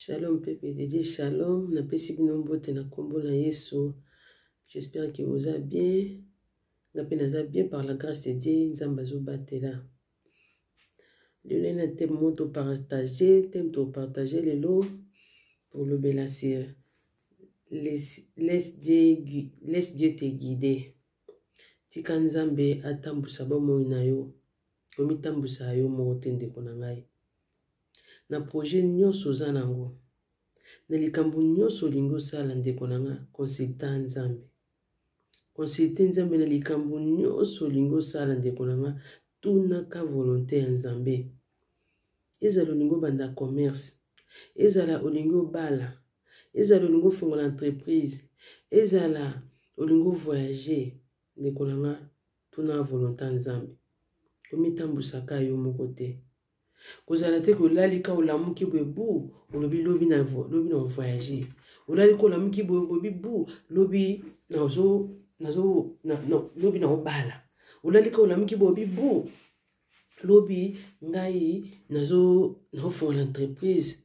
Shalom Pepe Dédié, shalom. Na pesi binombo te na kombo na Yesu. J'espère que vous allez bien. Na penaza bien par la grâce de Dieu. Nzamba zo batela. Le na te moto partager, tem to partager le lot pour le belasir. Laisse Dieu te guider. Tika Nzambe atambusa bomoi na yo. Komi tambusa yo mo tende konangai. Na projet nyonso oza nango. Na likambo nyonso olingi osala ndeko nanga consulta Nzambe. Consulta Nzambe na likambo nyonso olingi osala ndeko nanga tunaka volonté ya Nzambe. Ezala olingi obanda commerce, ezala olingi obala, ezala olingi ofungola entreprise, ezala olingi voyager ndeko nanga tunaka volonté ya Nzambe. Komitambusaka yo moko te. Kozala te kolali ka olamuki bebu olobi lobi na voyager. Olali ko olamuki bobi bu lobi lobi na obala. Olali ka olamuki bobi bu lobi ngai nazo fongola entreprise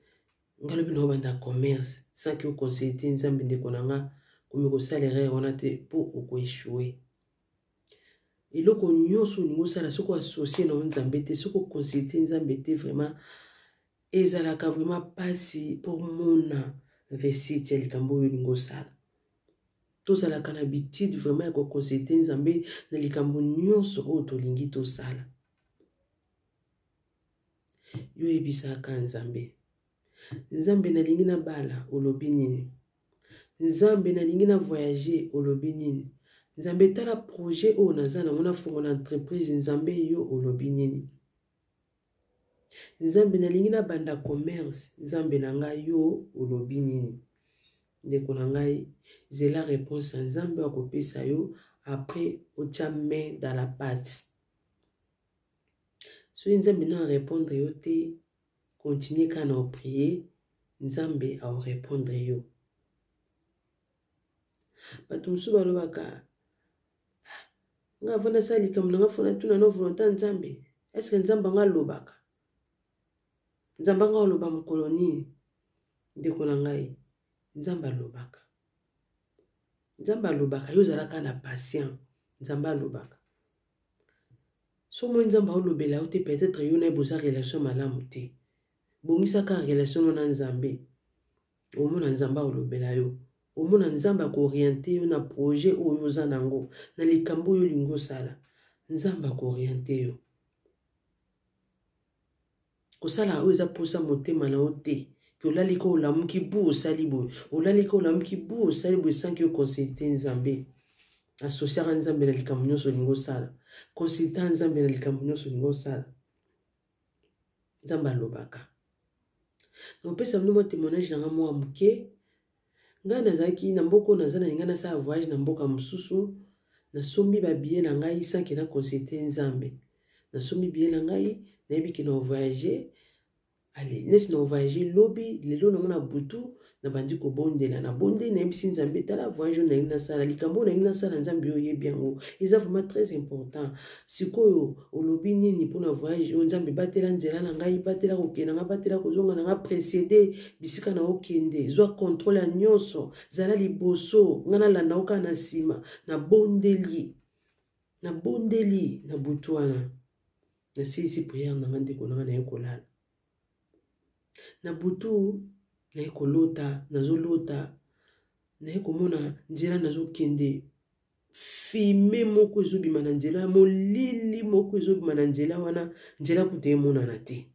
ngalobi na obanda commerce sans que consulter Nzambe ndeko nanga komi ko salere wana te po oko échouer. Eloko nyonso olingi osala soko associé na Nzambe te soko consulter Nzambe te vraiment ezalaka vraiment pasi pour mona réussite ya likambo oyo olingi osala. Tozalaka na habitude vraiment ya koconsulter Nzambe na likambo nyonso oyo tolingi tosala. Yo ebisaka Nzambe. Nzambe nalingi na bala olobi nini? Nzambe nalingi na voyager olobi nini? Nzambe tala projet oyo naza nango na fongola entreprise Nzambe yo olobi nini? Nzambe nalingi na banda commerce Nzambe na ngai yo olobi nini? Ndeko na ngai zela réponse à Nzambe akopesa yo après otia main dans la pâte. So Nzambe na répondre yo te continue kana o prier Nzambe a répondre yo. Bato musu balobaka nga vana sa likambo nga fona tuna no volonté Nzambe. Est-ce que Nzambe nga lobaka? Nzambe nga loba mokolo nini? Ndeko na ngai Nzambe alobaka. Nzambe alobaka yo zalaka na patient. Nzambe alobaka. So mo Nzambe olobela yo te peut-être yo na boza relation malamu te. Bongisaka relation na Nzambe. Omona Nzambe olobela yo. Omona Nzambe akorienter yo na projet oyo oza nango na likambo oyo olingi osala. Nzambe akorienter yo. Kosala oyo eza posa motema na yo te. Ke olali ko olamuki bu osali boye. Olali ko olamuki bu osali boye sans que consulter Nzambe. Associer Nzambe na likambo nyonso olingi osala. Consulter Nzambe na likambo nyonso olingi osala. Nzambe alobaka. Nopesa mno témoignage na mwa muke. Nga nazaki na mboko naza na ninga na sa voyage na mboka mususu na sombi ba billet na ngai sans que na consulter Nzambe. Na sombi billet na ngai na yebi na voyager. Allez, nesi na voyager lobi lelo na ngona butu na bandi ko bondela na bonde na yebi Nzambe tala voyage na ngina sala likambo na ngina sala Nzambe oyebi yango. Eza vraiment très important. Sikoyo olobi nini pona voyage Nzambe batela nzela na ngai batela kokena nga batela kozonga na nga précéder bisika na okende zwa contrôle ya nyonso zala liboso ngana landa oka na sima na bondeli na butu wana na sisi prière na ngande konanga na yekolala na butu na yekolota nazolota na yekomona nzela nazokende fime moko ezobima na nzela molili moko ezobima na nzela wana nzela kuta emonana te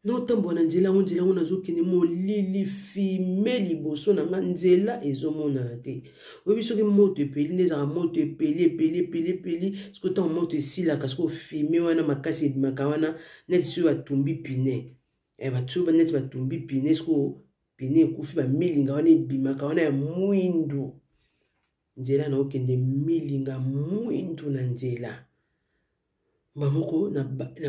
no tambo na nzela ngo nazokende molili fime liboso na nga nzela ezomonana te oyebi soki moto epeli nde ezaka moto epeli siko ntango moto esilaka siko fime wana makasi ebimaka wana neti soki batumbi pine batu neti batumbi pine siko pine ekufi bamilinga wana ebimaka wana ya mwindu nzela na okende milinga mwindu na nzela bamoko na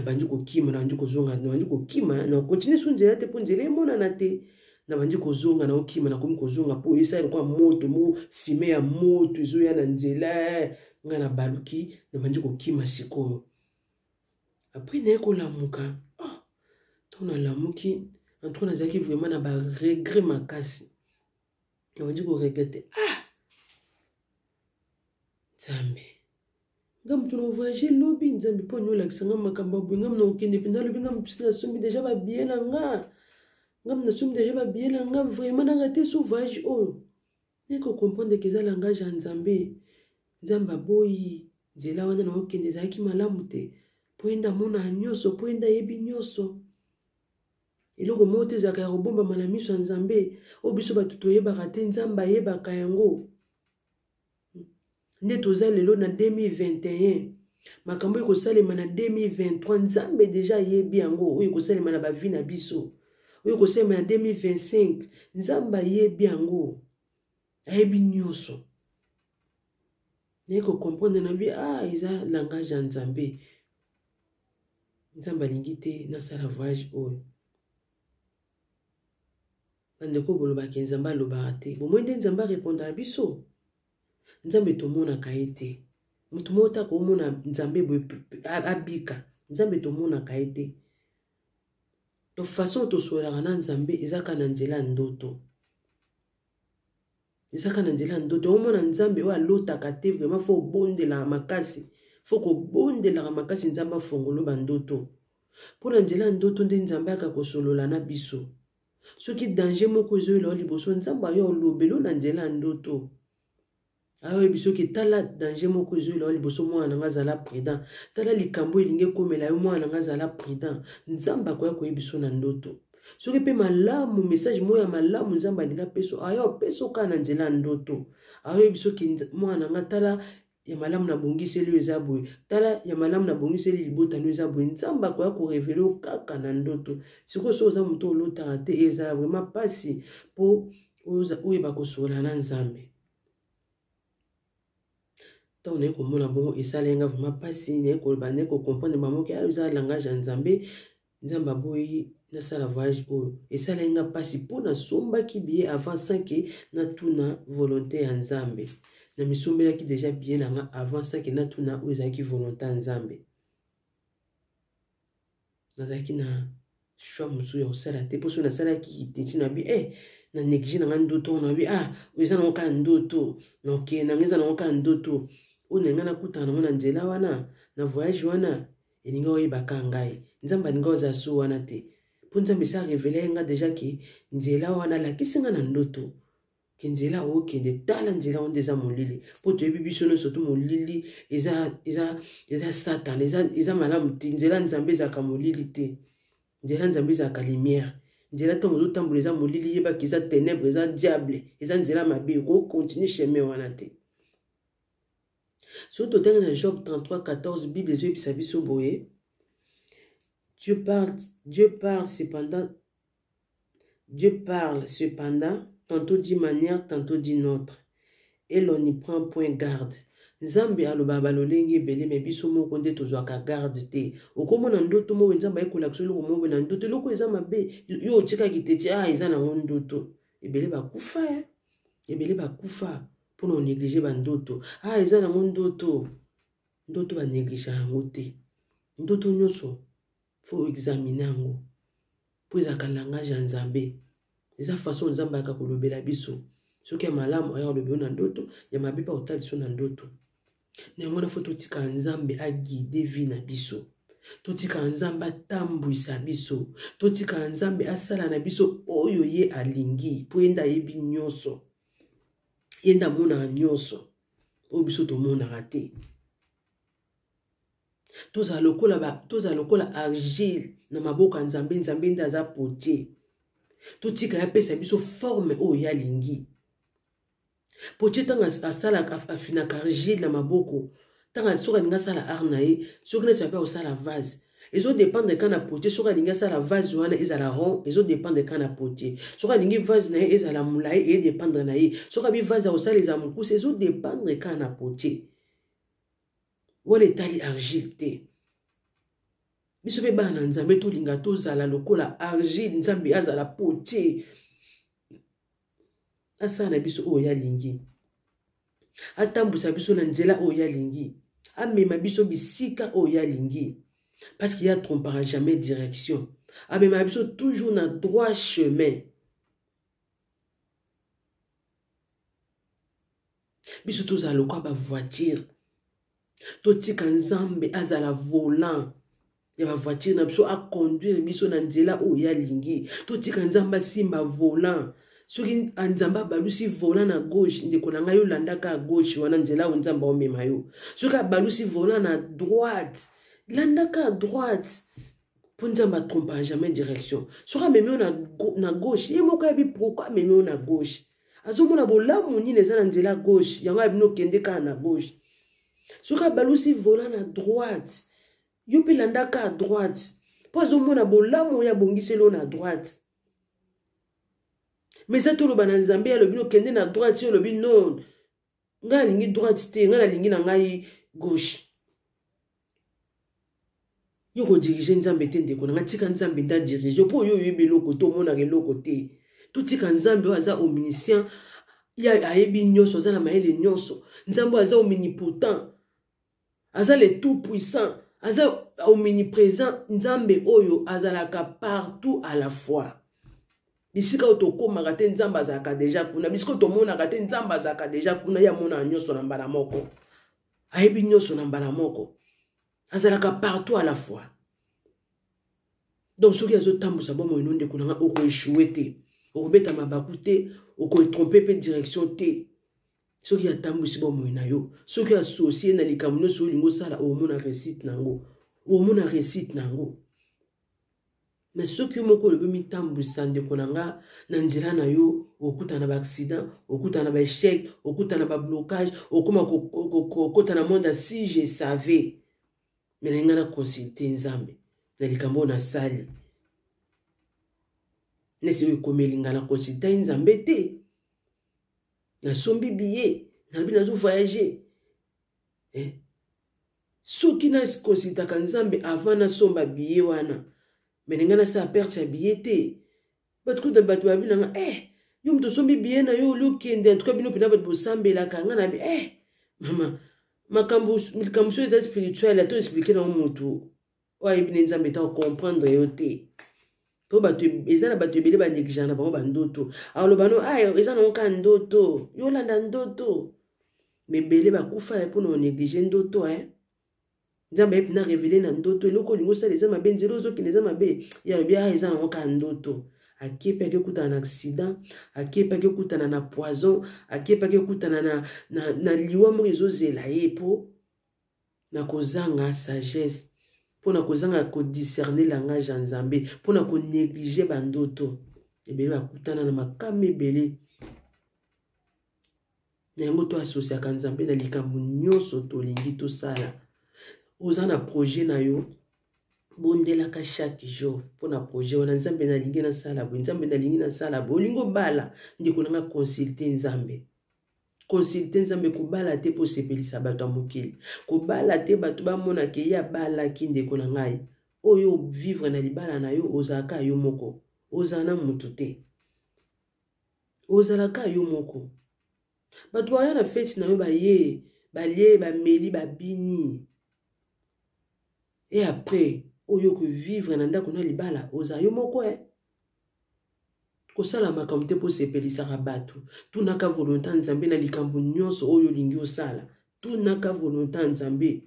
bandi kokima na bandi kozonga na bandi kokima na continue so nzela te po nzela emonana te na bandi kozonga na okima na komi kozonga po esali kwa moto mo fime ya moto ezoya na nzela nga na baluki na bandi kokima sikoyo après na ekolamuka to na lamuki En tout cas, nazaki vraiment na ba regret makasi. On m'a dit qu'on regrette. Ah! Nzambe. Ngam tu no voyager lobby nzambe po nyo lakisanga makamba bo ngam no kende pinda lobby ngam pisina sombi déjà ba bien na nga. Ngam na sombi déjà ba bien na nga vraiment na raté sous voyage oh. Neko comprendre que ça langage en nzambe. Nzamba boyi nzela wana na okende zaki malamu te. Po enda mona nyoso po enda yebi nyoso. Eloko mote zaka ya robomba malamiso nzambe obiso batuto yebaka te nzamba yebaka yango. Nde toza lelo na 2021 makambo ekosalema na 2023 nzambe deja yebi yango oyo ekosalema na bavi na biso oyo ekosalema na 2025 nzamba yebi yango ayebi nyonso nayeko comprendre na bi eza langage ya nzambe nzambe alingi te nasala voyage oyo bandeko bolobaki nzambe alobaka te bomoi nde nzambe arépondre ya biso nzambe tomonaka ye te mutu mota komona nzambe abika nzambe tomonaka ye te to façon tosolaka na nzambe ezaka na nzela ndoto ezaka na nzela ndoto omona nzambe oyo alotaka te vraiment fo obondelaka makasi fo kobondelaka makasi nzambe afongolo bandoto mpona nzela ndoto nde nzambe aka kosolola na biso soki danger moko ezoyela liboso nzambe ayo olobelo na nzela ndoto ayo bisoki tala danger moko ezoyela liboso mwana nga zala prudent tala likambo elingi komela yo mwana nga zala prudent nzamba koya koyebiso na ndoto soki pe malamu message moya malamu nzamba alinga peso ayo peso ka na nzela ndoto ayo bisoki mwana nga tala ya malamu na bongiseli eza boye tala ya malamu na bongiseli libotano eza boye nzamba koya ko révéler kaka na ndoto siko so za muto olotaka te eza vraiment pasi po oyo bakosola na nzambe. Tant on est comme on a bon et ça lenga vraiment pas si ne ko ba ne ko comprendre maman que ça langage en nzambe nzamba boy na sala voyage o et ça lenga pas si pour na somba ki bien avant 5 na tuna volonté en nzambe na misombela ki déjà bien na avant 5 na tuna o ezaki volonté en nzambe na zaki na choix musu ya sala te pour so na sala ki te tina bi na négligé na ndoto na bi o eza na ka ndoto no ke na ngeza na ka ndoto onenga na kutana mona nzela wana na voyage wana eninga oyebaka ngai nzamba ninga oza so wana te po nzambe sa révélé nga déjà ki nzela wana lakisinga na ndoto ke nzela okende tala nzela onde eza molili po toyebi biso nyonso tu molili eza satan eza malamu te nzela nzambe ezaka molili te nzela nzambe ezaka lumière nzela ntango ozotambola eza molili yebaki eza ténèbre eza diable eza nzela mabe okokontinue chemin wana te. Surtout dans Job 33:14, Bible ezobisa biso boye. Dieu parle cependant, tantôt d'une manière, tantôt d'une autre. Et l'on n'y prend point garde. Nzambe aloba balolenge bele me biso moko nde tozwaka garde te. Okomona ndoto mo nzambe ekola kusolo mo na ndoto loko eza mabe yo otika kiteti eza na ndoto. Ebele bakufa ebele bakufa. Pour non négliger bandoto eza na ndoto ba négliger yango te ndoto nyonso faut examiner yango po ezaka langage ya nzambe eza façon nzambe aka kolobela biso soki ya malamu aya kolobela na ndoto ya mabe pa otaliso na ndoto na yango na fo totika nzambe aguide vie na biso totika nzambe atambwisa biso totika nzambe asala na biso oyo ye alingi po enda yebi nyonso yenda mona nyonso obiso to mona raté toza lokola argile na maboka nzambe nda za potier totika ya pesa biso forme o ya lingi potier tanga asala afinaka argile na maboko tanga soka ninga sala arna ye soki na tsape osala vase ezo dépendre kana potier soka linga sala vase wana ezala rond ezo dépendre kana potier soka lingi vase na ye ezala mulai e dépendre na ye soka bi vase osala eza mukuse ezo dépendre kana potier wala etali argile te biso pe bana nzambe tolinga tozala lokola argile nzambe azala potier asala na biso oyo ya lingi atambusa biso na nzela oyo ya lingi amema biso bisika oyo ya lingi parce qu'il y a trompera jamais direction Amema biso toujours na droit chemin. Biso tozala lokwa ba voiture. Totika nzambe azala volant. Ya ba voiture na biso a conduire biso na nzela o ya lingi. Totika nzamba simba volant. Soki nzamba balusi volant na gauche ndeko na ngai yo landaka à gauche wana nzela o nzamba o mema yo. Soki balusi volant na droite landaka à droite. Pour nzamba trompa jamais direction. Soki meme na gauche ye moko ya bi pourquoi meme na gauche. Azomona bolamu nini eza na nzela gauche yango abino kende ka na gauche. Soki balusi volant na droite yo pe landaka à droite. Po azomona bolamu ya bongiselo na droite. Mais ça tout le banan Zambie le bino kende na droite le bin non. Nga lingi droite te, nga lingi na ngai gauche. Yo ko diriger nzambe te ndeko nga tika nzambe nda diriger po yo yebe loko to mona ke loko te. To tika nzambe waza omniscient ya ayebi nyonso aza na mayele nyonso. Nzambe aza omnipotent. Aza le tout puissant, aza omniprésent. Nzambe oyo azalaka partout à la fois. Bisika otokoma kate nzamba zaka deja kuna bisika otomona kate nzamba zaka deja kuna ya mona nyoso na mbala moko ayebi nyoso na mbala moko azalaka partout à la fois. Donc soki azotambusa bomo inonde kuna nga oko échouer te okobeta mabaku te oko tromper pe direction te soki atambusi bomo inayo soki associé na likambo nyonso lingo sala omona réussite nango omona réussite nango. Mais ceux qui m'ont collé mi tambusa ndeko nanga na nzela na yo okuta na ba accident okuta na ba échec okuta na ba blocage okoma kokota na monde si je savais mais nenga na consulter nzambe na likambo na sali nesi yo komelinga na consulter nzambe te na sombi billet na bi na zo voyager soki na consulter ka nzambe avant na somba billet wana. Mais n'engana sa perte sa billet. Batku de batu babi nanga yo mto sombi billet na yo lu kende en tout cas bino pina bat bosambe la kanga na bi mama makambo so eza spirituel la to expliquer na mutu wa ibine nzambe ta comprendre yo te to batu ezana batu ebele ba négligent na bango bandoto alors bano ezana onka ndoto yo landa ndoto mais bele ba kufa pour no négliger ndoto Nzambe epina révéler na ndoto eloko lingo sa les mabe nzelo zo ki les mabe ya bia eza na oka ndoto akepa ke kuta na accident akepa ke kuta na poison akepa ke kuta na liwa mo ezo zela yepo na kozanga sagesse po na kozanga ko discerner langage nzambe po na ko négliger bandoto ebele bakutana na makame belé na yango to associer ka nzambe na likambo nyonso to lingi to sala. Ozana projet na yo bondelaka chaque jour pour na projet wana nzambe na lingi na sala bo nzambe na lingi na sala bo lingo bala ndiko na consulter nzambe ko bala te po sepelisa bato mokili ko bala te bato ba mona ke ya bala ki ndeko na ngai oyo vivre na libala na yo ozaka yo moko ozana mutu te ozalaka yo moko bato ba na fête na yo ba meli ba bini. Et après, oyo que vivre nanda kuna libala oza yo moko ko sala makamte po sepelisa rabatu tunaka volonté nzambe na likambo nyonso oyo lingi osala tunaka volonté nzambe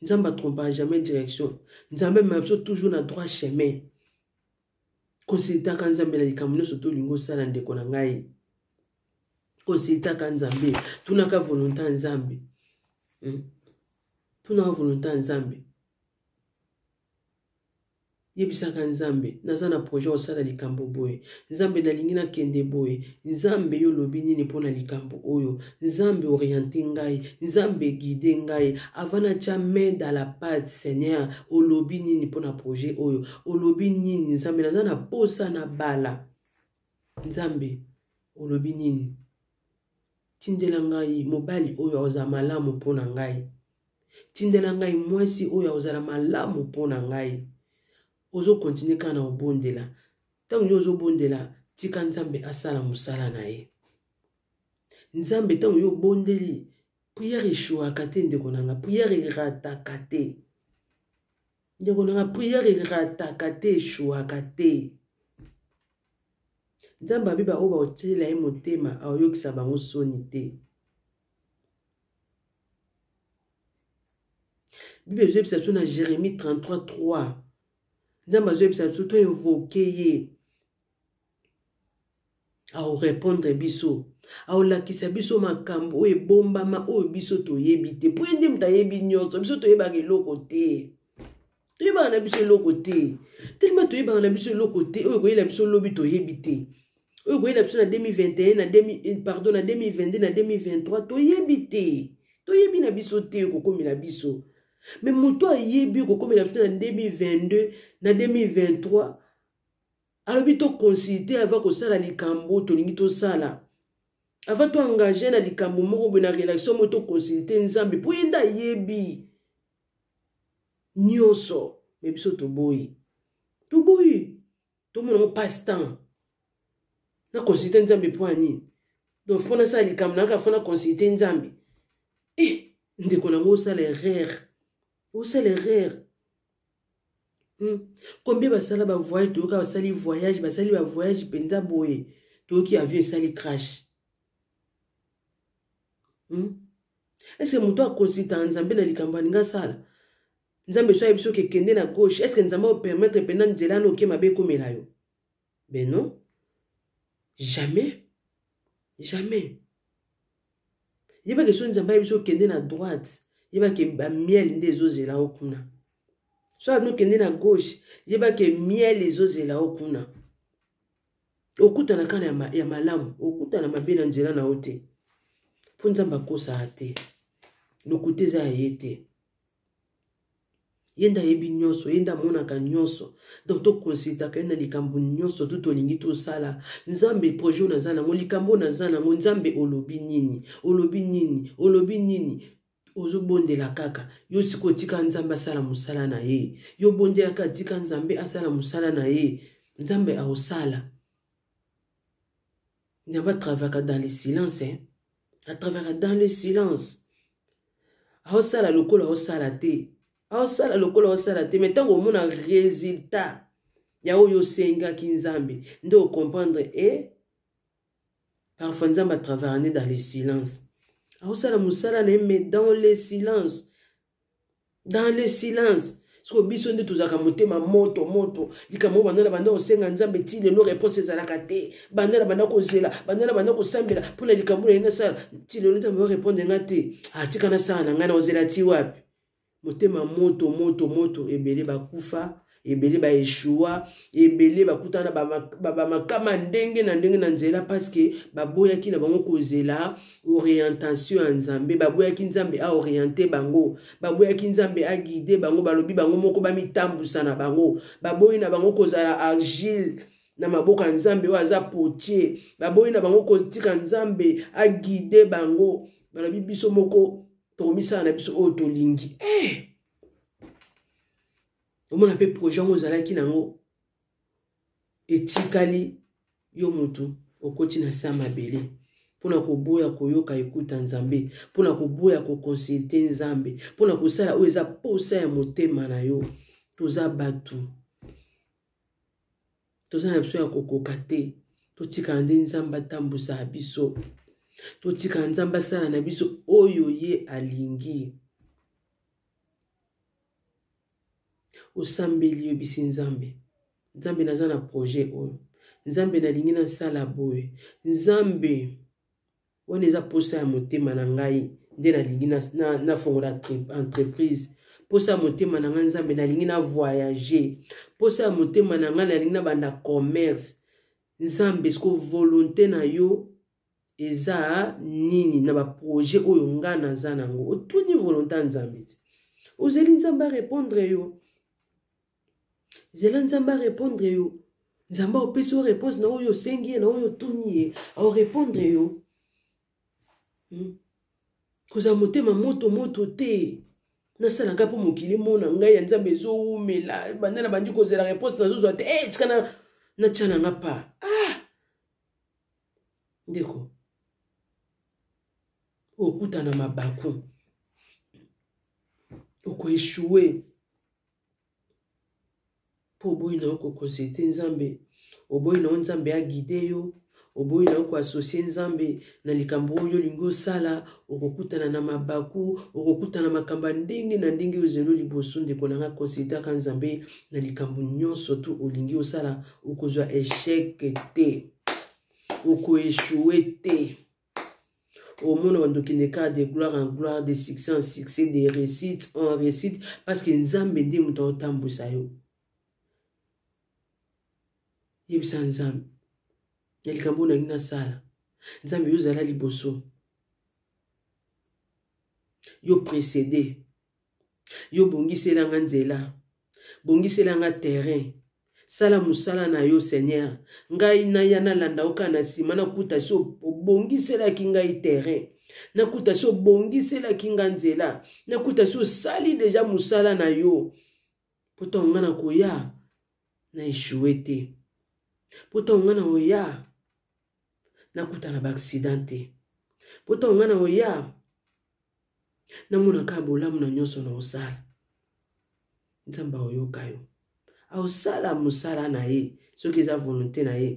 nzamba trompa jamais direction nzambe mabso toujours na droit chemin consulta ka nzambe na likambo nyonso to lingi osala ndeko na ngai consulta ka nzambe tunaka volonté nzambe tunaka volonté nzambe. Yebisaka nzambe naza na projet osala likambo boye nzambe na lingi na kende boye nzambe yo lobi nini pona likambo oyo nzambe orienter ngai nzambe guider ngai avana tia main dans la pâte Seigneur olobi nini pona projet oyo olobi nini nzambe naza na posa na bala nzambe olobi nini tindela ngai mobali oyo oza malamu pona ngai tindela ngai mwasi oyo oza malamu pona ngai. Ozo continue kana obondela tango yo ozo bondela tika nzambe asala musala na ye nzambe tango yo bondeli prière eshua kate ndeko nanga prière irata kate ndeko na prière erataka te eshwaka te. Nzambe abiba oyo baotiela ye motema aoyokisa bango soni te. Bible ezoyebisa biso na Jérémie 33:3. Nzambe azoyebisa biso to invoke ye aorépondre biso, aolakisa biso makambo oyo ebombama oyo biso toyebi te. Po ye nde moto ayebi nyonso, biso toyebaka eloko te. Toyebaka na biso eloko te. Tellement toyebaka na biso eloko te oyo koyela biso lobi toyebi te. Oyo koyela biso na 2021 na 2022 na 2023 toyebi te. Toyebi na biso te kokomela biso. Mais moto ayebi kokomela biso na 2022 na 2023 alobi to consulter avant kosala likambo tolingi tosala. Avant to engager na likambo moko boye na relation mo to consulter Nzambe po yenda yebi nyonso. Mais biso toboyi. Toboyi. To mona passe temps. Na consulter Nzambe po ani. Donc fona sala likambo na ka fona consulter Nzambe. Ndeko na ngo sala erreur. Où c'est l'erreur? Combien basala ba voyage, toyoka basali voyage, basali ba voyage penza boye, toyoki avion sali crash. Est-ce que muto a consulta Nzambe na likambo ninga sala? Nzambe so yebiso ke kende na gauche, est-ce que Nzambe o permettre pendant nzela no ke mabe komela yo? Ben non. Jamais. Jamais. Yeba ke so Nzambe yebiso kende na droite. Yeba ke ba miel nde ezozela okuna. So abno kende na gauche, yeba ke miel ezozela okuna. Okuta na kana ya malamu, okuta na mabe na nzela na ote. Po Nzambe akosa ate. Lokute za yete. Yenda yebi nyonso, yenda monaka nyonso. Donc to consulta ka na likambo nyonso tout olingi to sala. Nzambe projet na zana, mo likambo na zana, mo Nzambe olobi nini, olobi nini, olobi nini. Ozo bondela kaka yo siko tika Nzambe asala musala na ye, yo bondela kaka tika Nzambe asala musala na ye. Nzambe aosala. Nzambe travaille dans le silence, à travers dans le silence. Aosala lokola aosala te, aosala lokola aosala te, mais tant au mona résultat ya oyo senga ki Nzambe ndo comprendre parfois Nzambe travaille dans le silence. Aosala musala na mais dans le silence. Dans le silence. Parce que biso nde tozaka motema moto likamo bandana banda osenga Nzambe ti lelo réponse ezalaka te. Bandana banda kozela, bandana banda kosambela pour la likambo na sala ti lelo Nzambe va répondre ngate. Ah tika na sala na ngana ozela ti wapi. Motema moto ebele bakufa. Ebele ba eshua, ebele ba kutana ba makama ndenge na nzela parce que baboya ki na bango kozela orientation ya Nzambe, baboya ki Nzambe a orienter bango, baboya ki Nzambe a guider bango, balobi bango moko ba mitambusa na bango, baboyi na bango kozala agile na maboka Nzambe waza potier, baboyi na bango kotika Nzambe a guider bango, balobi biso moko tomisa na biso o tolingi. On a fait projet ozalaki nango etikali yo mutu okoti na sama bele pona ko boya koyoka ekuta Nzambe pona ko boya ko consulter Nzambe pona ko sala o eza posa ya motema na yo toza batu toza na biso ya kokoka te totika nde Nzambe tambusa biso totika Nzambe sala na biso oyo ye alingi. Osambeli yo bisi Nzambe. Nzambe naza na projet oyo. Nzambe na lingi na sala boye. Nzambe wana eza posa ya motema na ngai nde na lingi na fongola entreprise. Posa ya motema na ngai Nzambe na lingi na voyager. Posa ya motema na ngai na lingi na banda commerce. Nzambe sko volonté na yo eza nini na ba projet oyo nga naza nango. Otuni volonté Nzambe. Ozeli Nzambe répondre yo. Zela Nzambe répondre yo. Nzambe opesi réponse na oyo sengi na oyo tuni au répondre yo. Koza motema moto te. Na sala ngapo mokili mona ngai ya Nzambe ezoumela bandana bandi kozela réponse na zozo te tikana na tchana ngapa. Ndeko. Okuta na mabaku. Oko échouer. po boyi na ko consulter nzambe oboyi na nzambe a guider yo oboyi na ko associer nzambe na likambo oyo lingo sala okokutana na mabaku okokutana makamba ndenge na ndenge ozelo liboso ndeko na nga consulter ka nzambe na likambo nyonso tu olingi osala okozwa échec te oko échouer te au monde on dokine ka de gloire en gloire, de succès en succès, de réussite en réussite parce que nzambe ndi muto otambusa yo yebisa nzambe na likambo na ngina sala nzambe yo zala liboso yo précédé yo bongisela nga nzela bongisela nga terrain sala musala na yo Seigneur ngai na yana landa oka na sima na kuta so bongisela ki ngai terrain na kuta so bongisela ki nga nzela na kuta so sali deja musala na yo poto ngana koya na échoué te poto ngana oya na kuta na accident te poto ngana oya na muna ka bolamu na nyonso na osala nzamba oyoka yo aosala musala na ye soki eza volonté na ye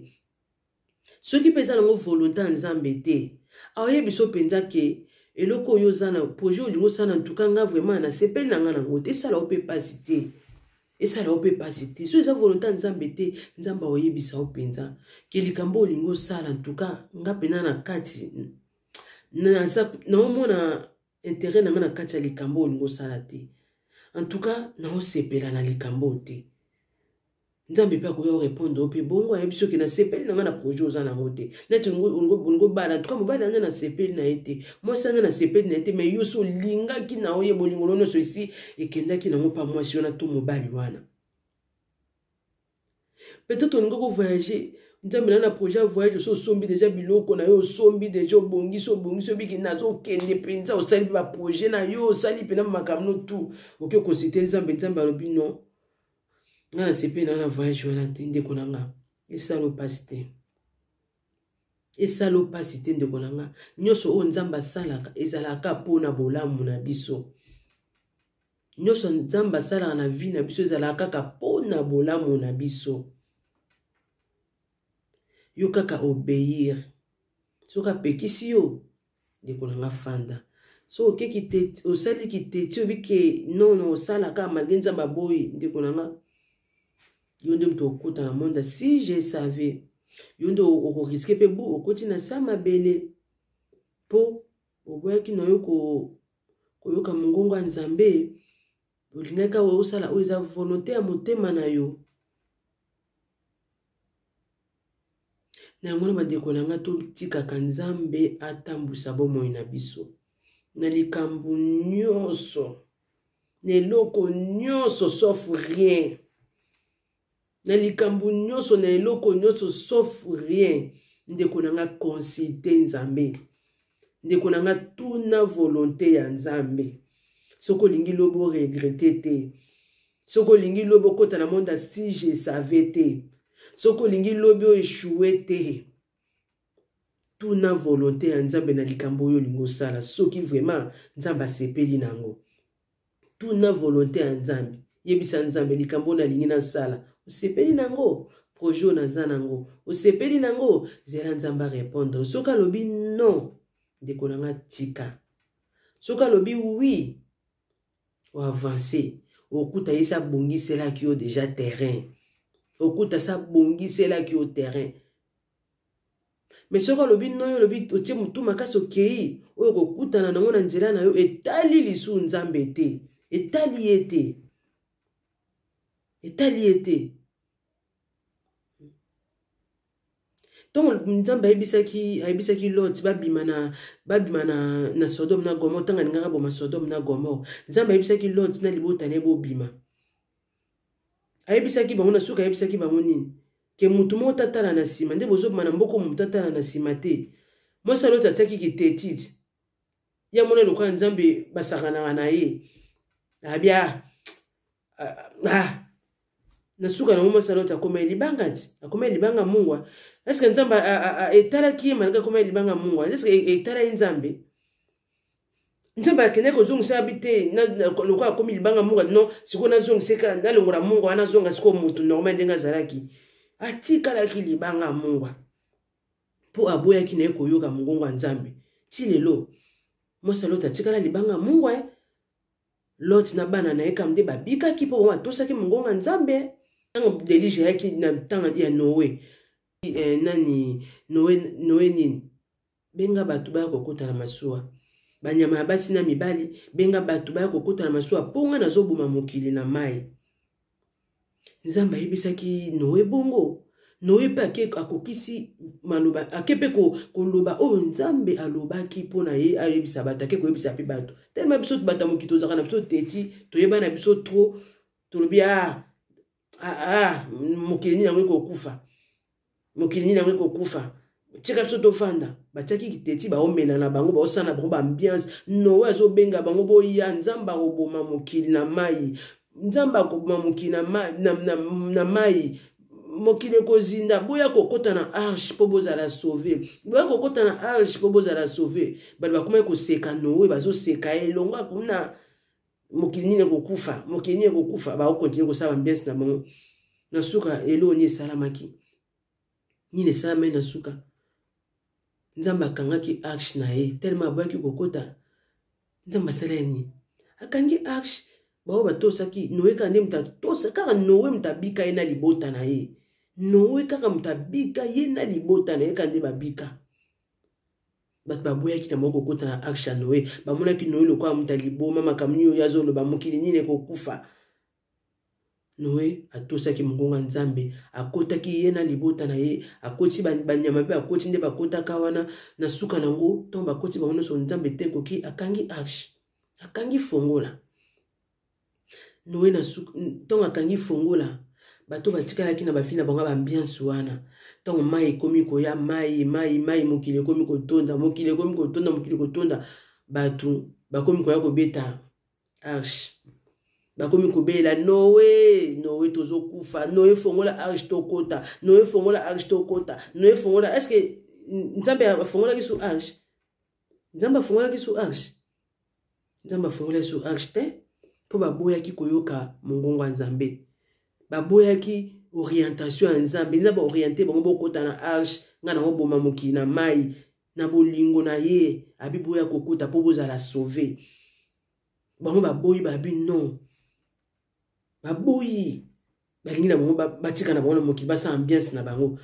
soki pesa nango volonté nzambe te aoyebiso penza ke eloko oyo za na projet olingo sana ntuka nga vraiment na sepeli na nga nango te esala ope pasi te esala ope pasi te so eza volonté nzambe te nzamba oyebisa openza ke likambo olingo sala ntuka nga pena na kati na omona intérêt na nga na kati ya likambo olingo sala te en tout cas na osepela na likambo te nzambe pe akoya répondre ope bongo ayebi soki na sepeli na nga na projet oza nango te neti olingo bala en tout cas mobali anga na sepeli na ye te mwasi anga na sepeli na ye te mais yo so olingaki na oye bolingolo nyonso esi ekendaki nango pa mwasi wana to mobali wana peut-être olingo kovoyager nzambe na projet ya voyage so osombi deja biloko na yo osombi deja obongisi obiki nazokende mpenza osali mpe baprojet na yo osali mpena makambo tu oki okonsulte nzambe alobi non nga na sepe na voyage wana te ndeko na nga esala opasi te esala opasi te ndeko na nga nyonso oyo nzambe asalaka ezalaka mpona bolamu na biso nyonso nzambe asalaka na vie na biso ezalaka kaka mpona bolamu na biso yo kaka obéir soki apekisi yo ndeko na nga fanda so okeki te osali kiteti obike nono osalaka malgré nzambe aboyi ndeko na nga yo nde moto okuta na monde si je savais yo nde okoriske mpe bu okoti na sa mabele mpo oboyaki na yo koyoka mongongo ya nzambe olingaka osala oyo eza volonté ya motema na yo na yango na bandeko na nga totikaka nzambe atambusa bomoi na biso na likambo nyonso na eloko nyonso sauf rien na likambo nyonso na eloko nyonso sauf rien ndeko na nga consulte nzambe ndeko na nga tuna volonté ya nzambe soko olingi lobo oregrete te soko olingi lobo okota na monde si je savais te soko olingi lobi oéchoué te tuna volonté ya nzambe na likambo oyo olingi osala soki vraiment nzambe asepeli nango tuna volonté ya nzambe yebisa nzambe likambo nalingi nasala osepeli nango projet naza nango osepeli nango zela nzambe arépondre soki alobi non ndeko na nga tika soki alobi oui oavance okuta ye sa bongiselaki yo déjà terrain okuta sa bongiselaki yo terrain mais soki alobi non yo olobi otie motu makasi okei oyo kokutana nango na nzela na yo etali lisu nzambe te etali ye te etali ye te ntongo nzambe ayebisaki Lot babima na Sodome na Gomore ntango alingaka boma Sodome na Gomore nzambe ayebisaki Lot na libota na ye bobima ayebisaki bango na suka ayebisaki bango nini ke mutu moko tatala na nsima nde bozobima na mboko mutu tatala na nsima te mwasi Lot atiaki kitetiti ya mona lokola nzambe basakanaka na ye abia na suka na mwasi Lot akoma libanga ti akoma libanga mungwa eske nzambe etalaki ye malgré akoma libanga mungwa eske etala ye nzambe nzambe akende kozongisa bite lokola akomi libanga mungu non sikoyo nazongiseka nalongola mungu wana azonga sikoyo mutu normal ndenge azalaki atikalaki libanga mungu mpo aboyaki na ye koyoka mongongo ya nzambe ti lelo mwasi Lot atikala libanga mungu Lot na bana na ye kam nde babikaki mpo bango atosaki mongongo ya nzambe ntango delige ayaki na ntango ya Noe Noe nini benga bato baya kokota na masuwa banyama ya basi na mibali benga bato baya kokota na masuwa mpo nga nazoboma mokili na mai nzambe ayebisaki Noe bongo Noe pe akokisi maloba ake pe koloba oyo nzambe alobaki mpo na ye ayebisa bato ake koyebisa mpe bato telema biso bata mokili tozalaka na biso teti toyeba na biso tro tolobi mokili nini yango ekokufa mokili nini yango ekokufa tika biso tofanda batiaki kiteti baomela na bango baosala na bango baambiance Noe azobenga bango boya nzambe akoboma mokili na mai nzambe akoboma mokili na mai mokili kozinda boya kokota na arche mpo bozala sauve boya kokota na arche mpo bozala sauve bato bakomaki koseka Noe bazoseka ye elongo akuna mokili nini ekokufa mokili nini ekokufa bakokontinue kosala baambiance na bango na suka elo nini esalamaki nini esalamaki na suka nzambe akangaki arche na ye tellement aboyaki kokota nzambe asala ye nini akangi arche bao batosaki Noe kaka nde mutu atosa kaka Noe mutu abika ye na libota na ye Noe kaka mutu abika ye na libota na ye kaka nde babika bato baboyaki na bango kokota na arche ya Noe bamonaki Noe lokola mutu aliboma makambo oyo azoloba mokili nini ekokufa Noe atosaki mongongo ya nzambe akotaki ye na libota na ye akoti banyama mpe akoti nde bakotaka wana na suka nango ntongo bakoti bango nyonso nzambe te koki akangi arche akangi fongola Noe na suka ntongo akangi fongola bato batikalaki na bafili na bango baambiance wana ntongo mai ekomi koya mai mokili ekomi kotonda bato bakomi koya kobeta arche bakomi kobela Noe tozokufa Noe fongola arche tokota Noe fongola arche tokota Noe fongola est-ce que nzambe afongolaki su arche nzambe afongolaki su arche nzambe afongolaki su arche te mpo baboyaki koyoka mongongo ya nzambe baboyaki orientation ya nzambe nzambe oriente bango bokota na arche nga nango boma mokili na mai na bolingo na ye abiboya kokota mpo bozala sauve bango baboyi babi non baboyi balingi na bango batika na bango na mokili basa ambiance na bango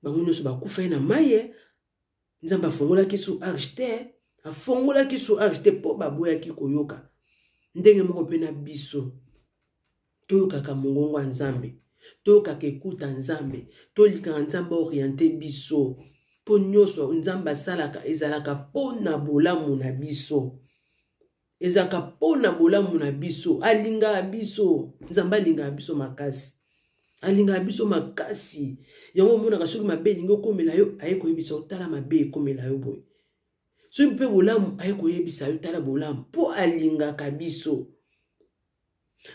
nyonso bakufa ye na mai nzambe afongolaki su arche te afongolaki su arche te mpo baboyaki koyoka ndenge moko mpe na biso toyokaka mongongo ya nzambe toyokaka ekuta nzambe tolikaka nzambe oriente biso mpo nyonso nzambe asalaka ezalaka mpo na bolamu na biso ezalaka mpo na bolamu na biso alingaka biso nzambe alingaka biso makasi alingaka biso makasi yango omonaka soki mabe elingi okomela yo aye koyebisa otala mabe ekomela yo boye soki mpe bolamu aye koyebisa yo tala bolamu mpo alingaka biso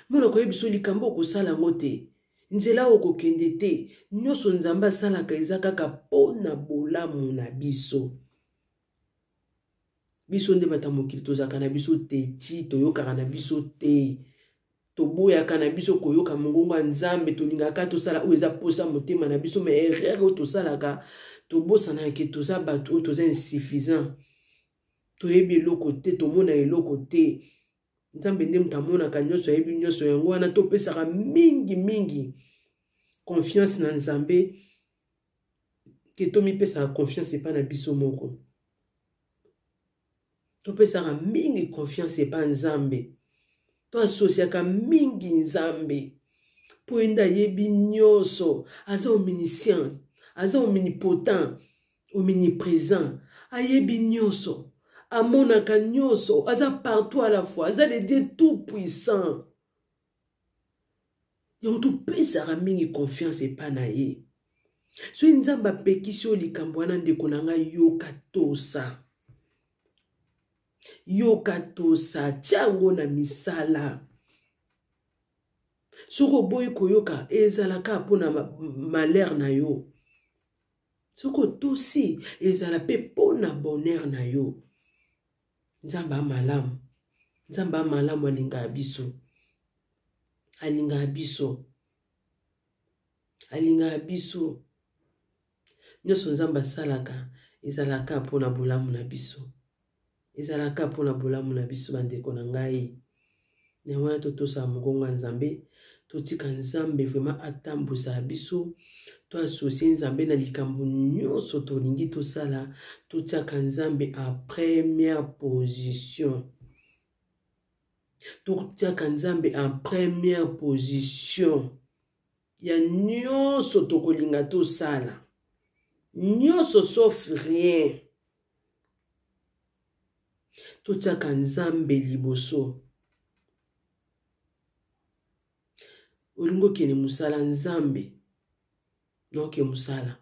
mona koyebisa likambo okosala yango te nzela okokende te nyonso nzambe asalaka eza kaka mpo na bolamu na biso biso nde bata mokili tozalaka na biso te ti toyokaka na biso te toboyaka na biso koyoka mongongo ya nzambe tolingaka tosala oyo eza posa motema na biso mais erreur oyo tosalaka tobosanaka ke toza bato oyo toza insuffisant toyebi eloko te tomona eloko te nzambe nde mutu amonaka nyonso ayebi nyonso yango wana topesaka mingi confiance na nzambe ke tomipesaka confiance epa na biso moko topesaka mingi confiance epa nzambe toasosiaka mingi nzambe mpo ende ayebi nyonso aza omniscient aza omnipotent omniprésent ayebi nyonso amonaka nyonso aza partout à la fois aza le Dieu tout puissant yango topesaka mingi confiance epa na ye soki nzambe apekisi yo likambo wana ndeko na ngai yoka tosa tia yango na misala soki oboyi koyoka ezalaka mpona malheur na yo soki otosi ezala mpe mpona bonheur na yo nzamba malamu. Nzamba malamu alinga abiso. Alinga abiso. Alinga abiso. Nyoso nzamba salaka. Ezalaka pona bolamu na biso. Ezalaka pona bolamu na biso bandeko na ngai. Nyangoya totosa mugonga nzambe. Totika nzambe vraiment atambusa biso. To associe nzambe na likambo nyonso tolingi tosala. Totiaka nzambe en première position. Totiaka nzambe en première position. Ya nyonso tokolinga tosala. Nyonso sauf rien. Totiaka nzambe liboso. Olingo kene musala nzambe. Non ke musala.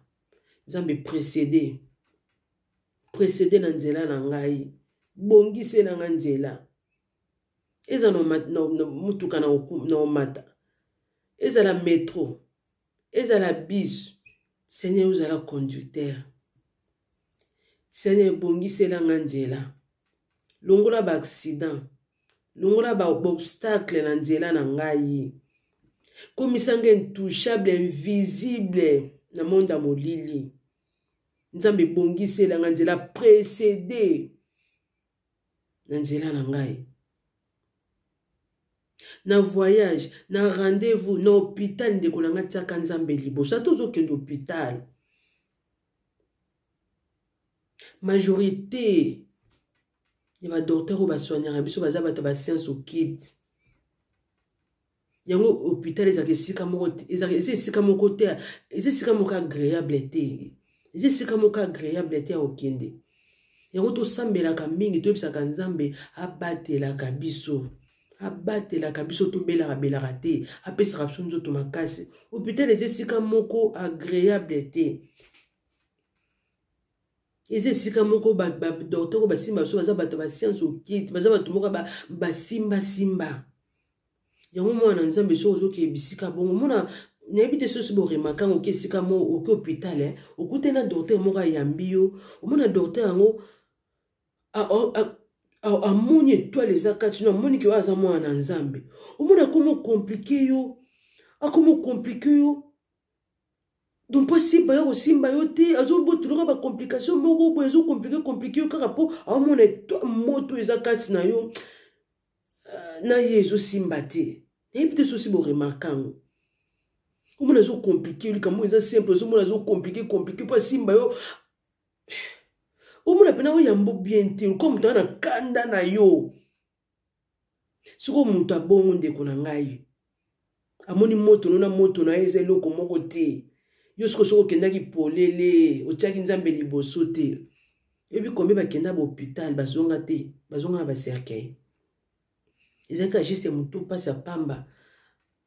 Nzambe précédé. Précédé na nzela na ngai. Bongise na nga nzela. Eza no mutuka na omata. Eza la métro. Eza la bus. Seigneur vous la conducteur. Seigneur bongise na nga nzela. Longola ba accident. Longola ba obstacle na nzela na ngai. Komisanga intouchable, invisible na monde molili. Nzambe bongise la nzela précédé na nzela na ngai. Na voyage, na rendez-vous, na hôpital ndeko na nga tiaka nzambe liboso. Tozo kende hôpital. Majorité ya ba docteur ou ba soignant biso baza bata ba science occulte. Yango hôpital ezaka esika moko esika moko te esika moko agréable te. Esika moko agréable te okende. Yango to sambelaka mingi to ebisaka nzambe abatelaka biso. Abatelaka biso to belaka te. Apesaka biso nzoto makasi. Hôpital esika moko agréable te. Esika moko ba docteur ba simba biso baza bato ba science occulte, baza bato moko ba simba. Yango mwana nzambe so ozoki ebisika bongo mona nayebite sosi bo remarquant oke esika mo oke hôpital okutena docteur moko ayambi yo omona docteur yango amoni étoile ezakati no amoni ke aza mwana nzambe omona komo compliqué yo akomo compliqué yo donc pas simba yo simba yo te azobotuluka ba complication moko bo ezo compliqué yo kaka po amona moto ezakati na yo na yezo simba te. Et puis aussi bon remarquant. Au moins zo compliqué, comme ça simple, au moins zo compliqué pas simba yo. Au moins pena yambo bien te comme dans na kanda na yo. Siko muta bongo ndeko na ngai. Amoni moto na ezelo ko moko te. Yo siko kendaki polele, otiaki nzambe liboso te. Et puis combien ba kenda ba hôpital bazonga te, bazonga na ba cercueil. Ezaka juste mutu passe à pamba.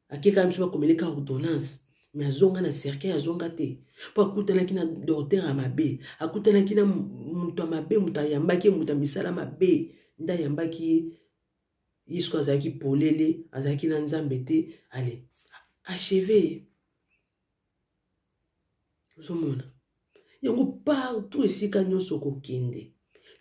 Akeka msuba komeleka ordonnance. Mais azonga na cercueil azonga te. Po akutana kina docteur amabe. Akutana kina mutu amabe mutu ayambaki mutu misala mabe. Nda yambaki isko azaki polele, azaki na nzambe te. Allez, achevé. Uzomona. Yango partout esika nyonso kokende.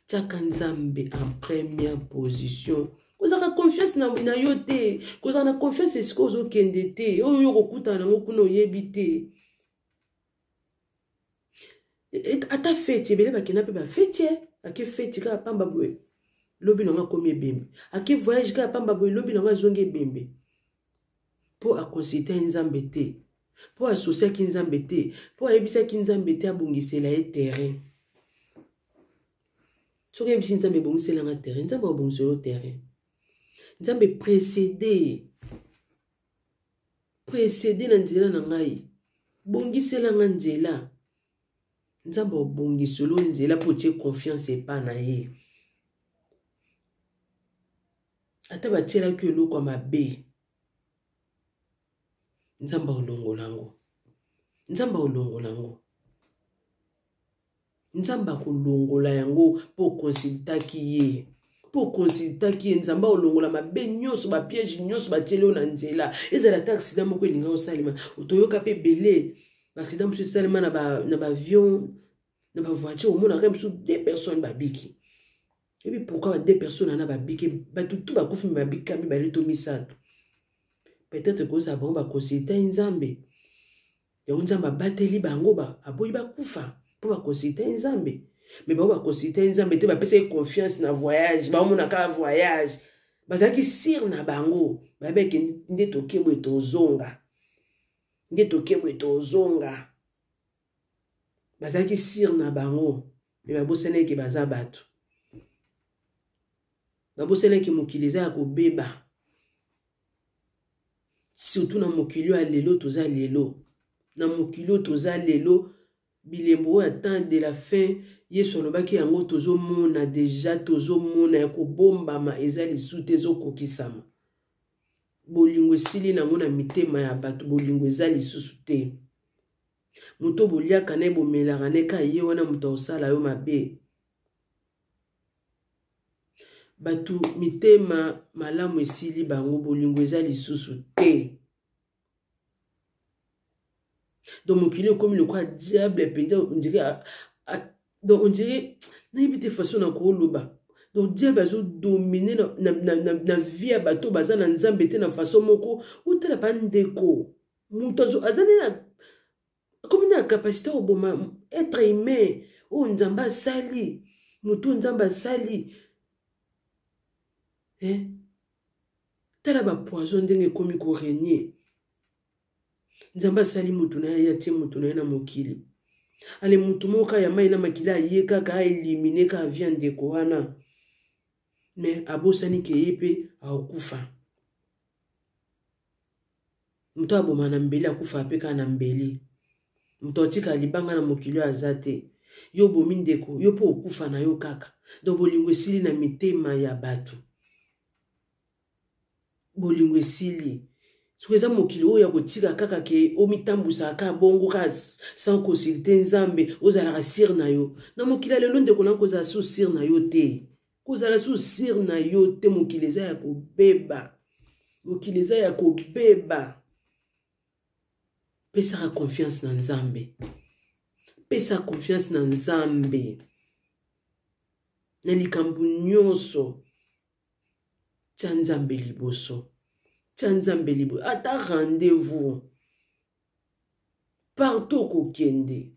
Tiaka nzambe en première position. Kozaka confiance na yo te. Kozaka na confiance esika ozokende te. Oyo yo kokutana nango kuna oyebi te. Ata fete ebele bakenda mpe bafete ake fete kaka pamba boye lobi nanga komi ebembe. Ake voyage kaka pamba boye lobi nanga zongi ebembe. Po akonsulta nzambe te. Po asosiaki nzambe te. Po ayebisaki nzambe te abongisela ye terrain. Soki ayebisi nzambe ebongisela nga terrain, nzambe abongisela terrain. Nzambe précédé na nzela na ngai. Bongisela nga nzela. Nzambe obongiselo nzela po tie confiance epa na ye. Ata batielaki eloko mabe. Nzambe olongolango. Nzambe olongolango. Nzambe akolongola yango po konsultaki ye. Po konsultaki ye nzambe olongola mabe nyonso ba piège nyonso batielo na nzela. Ezala ta accident moko elinga osalema. Otoyoka pe belé. Accident monsieur salema na ba avion, na ba voiture, omona ka msu 2 personnes babiki. Et puis pourquoi deux personnes na ba bike tout ba kufi ba bika mi ba leto misato. Peut-être que ça va consulter nzambe. Ya nzamba bateli bango ba aboyi ba kufa pour ba consulter nzambe. Mais ba consulter nzambe te ba pesa confiance na voyage, ba mona ka voyage. Bazaki sir na bango, ba beke nde tokebwe tozonga. Nde tokebwe tozonga. Bazaki sir na bango, mais ba bosene ke baza batu. Ba bosene ke mokiliza ya kobeba. Surtout na mokilio ya lelo toza lelo. Na mokilio toza lelo bilembo attend de la fin Yesu lobaki yango tozo mona déjà tozo mona ya kobombama eza lisu te ezokokisama. Bolingo esili nango na mitema ya bato bolingo eza lisusu te. Muto boliaka na bomelaka neka ye wana muto osala yo mabe. Batu mitema malamu esili bango bolingo eza lisusu te. Donc mon kilo comme le quoi diable on dirait n'importe quelle façon encore loba. Donc diable a dominé na vie à bateau bazan na nzambe te na façon moko ou te la bandeko. Mutazo azane na comme na capacité au bon être humain ou nzamba sali mutu nzamba sali tala ba poison ndenge komi ko régner. Nzamba sali mutu na ya tie mutu na mokili. Ale mutu moka ya mai na makila yeka ka éliminer ka viande ko wana. Mais abosani ke yepe akufa. Mutu aboma na mbeli akufa apeka na mbeli. Mutu otika libanga na mokili azate. Yo bomindeko yo po okufa na yo kaka. Do bolingo esili na mitema ya batu. Bolingo esili. Soukeza mokili oya kotika kaka ke omitambusa ka bongo ka sans consulter nzambe ozala sir na yo. Na mokili lelo ndeko na koza sous sir na yo te. Kozala sous sir na yo te mokili eza ya kobeba. Mokili eza ya kobeba. Pesa confiance na nzambe. Pesa confiance na nzambe. Na likambu nyonso. Tia nzambe liboso. Tsanzambe libo ata rendez-vous partout ko kende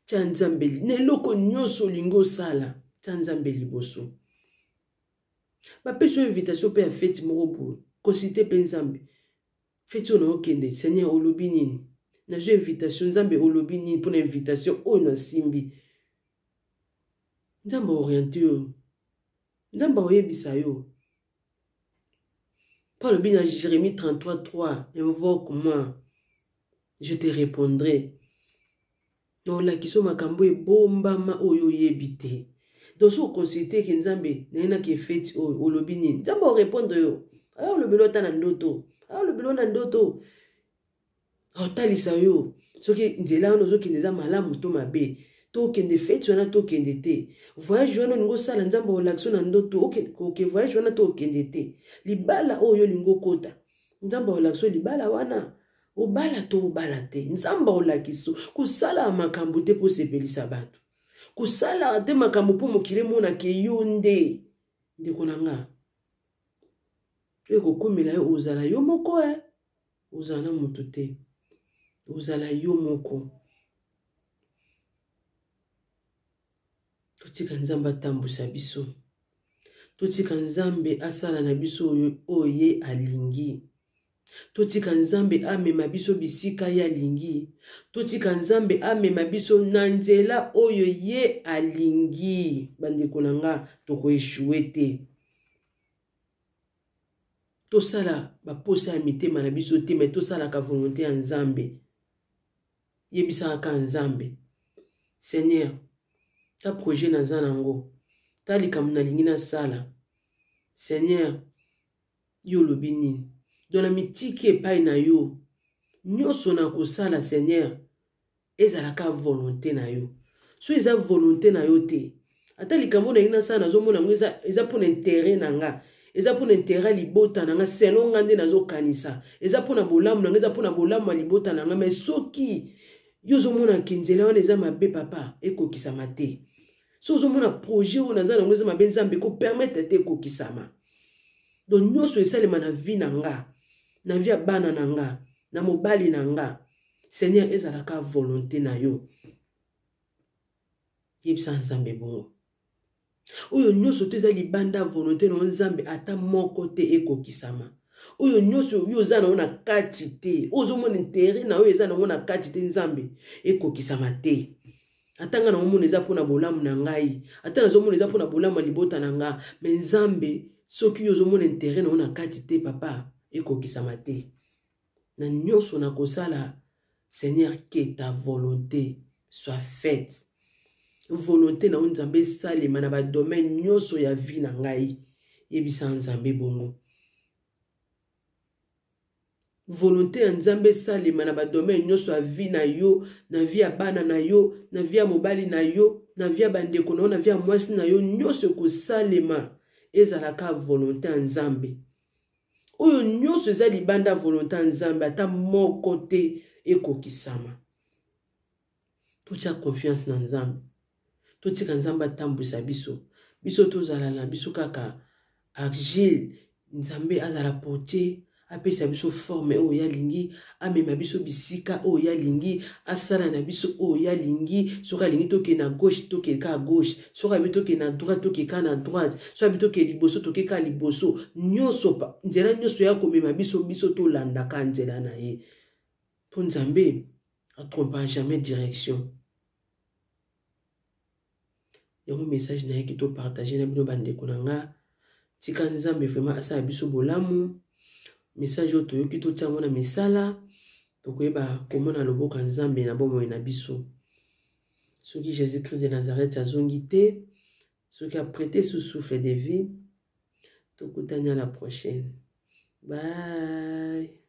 tsanzambe ne loko nyonso lingo sala tsanzambe liboso ba peso invitation pe a fête morobo consulter pe nzambe fête ono kende Seigneur olobi nini na jo invitation nzambe olobi nini pour invitation o na simbi nzambe orienté yo nzambe oyebisa yo. Paul bin à Jérémie 33:3, invoque-moi, je te répondrai. Donc la question makambo e bomba ma oyo yebite. Donc si vous consultez que nzambe na ki fait o lobini, nzambe o répondre yo. Ah le belo ta na ndoto. Ah le belo na ndoto. Ah talisa yo. Soki nzela ono zoki neza malamu to mabe. To kende fait wana to kende te. Voyage wana ngo sala nzambe o l'action na ndoto. OK voyage wana to kende te. Libala oyo lingo kota. Nzambe o l'action libala wana. O bala to o bala te. Nzambe o lakiso. Kusala makambo te po sepelisa bato. Kusala te makambo po mokile mona ke yonde. Ndeko nanga. Eko komela yo ozala yo moko ozala na mutu te. Ozala yo moko. Totika nzambe atambusa biso. Totika nzambe asala na biso oye alingi. Totika nzambe amema biso bisika ya alingi. Totika nzambe amema biso na nzela oyo ye alingi. Bandeko nanga toko échoué te. Tosala baposa ya mitema na biso te mais tosala ka volonté ya nzambe. Yebisa ka nzambe. Seigneur, ta projet na zanango. Ta likambo na lingi na sala. Seigneur, yo lobini. Dans la mitiki epai na yo. Nyonso na kosala Seigneur. Ezala ka volonté na yo. So eza volonté na yo te. Ata likambo na lingi na sala nazo mona ngo eza pour intérêt na nga. Eza pour intérêt libota na nga selon ngande nazo kanisa. Eza pour na bolamu na nga eza pour na bolamu libota na nga mais soki yo zo mona kinzela wana eza mabe papa ekokisa mate. So ozomona projet oyo naza nango eza mabe nzambe kopermettre te ekokisama. Donc nyonso esalema na vie na nga, na vie ya bana na nga, na mobali na nga, Seigneur ezalaka volonté na yo. Yebisa nzambe bongo. Oyo nyonso te eza libanda volonté na nzambe ata moko te ekokisama. Oyo nyonso yo eza nango na kati te, ozomona intérêt na oyo eza nango na kati te nzambe ekokisama te. Atanga na omona eza mpona bolamu na ngai, ata nazomona eza mpona bolamu ya libota na nga, mais nzambe soki yo ozomona intérêt nango na kati te papa ekokisama te. Na nyonso na kosala, Seigneur, que ta volonté soit faite. Volonté na nzambe salema na ba domaine nyonso ya vie na ngai. Yebisa nzambe bongo. Volonté ya nzambe salema na ba domaine nyonso ya vie na yo, na vie ya bana na yo, na vie ya mobali na yo, na vie ya bandeko na yo, na vie ya mwasi na yo, nyonso ko salema ezalaka volonté ya nzambe. Oyo nyonso eza libanda volonté ya nzambe ata moko te ekokisama. Totia confiance na nzambe. Totika nzambe atambwisa biso. Biso tozala na biso kaka argile. Nzambe azala pote. Apesa biso forme oyo ya lingi. Amema biso bisika oyo ya lingi. Asala na biso oyo ya lingi. Soka lingi toke na gauche toke ka gauche. Soka bi toke na droite toke ka na droite. Soka bi toke liboso toke ka liboso. Nyonso pa. Nzela nyonso ya komema biso biso to landaka nzela na ye. Pour Nzambe, ne trompe jamais direction. Il y a un message qui te partage na bino bande konanga. Tika Nzambe vraiment asa biso bolamu. Message oto yo ki to tia mona misala. Tokoyeba komona loboka Nzambe na bomo na biso. Soki Jésus-Christ de Nazareth azongi te, soki a prêté sous souffle de vie, tokutanya la prochaine. Bye.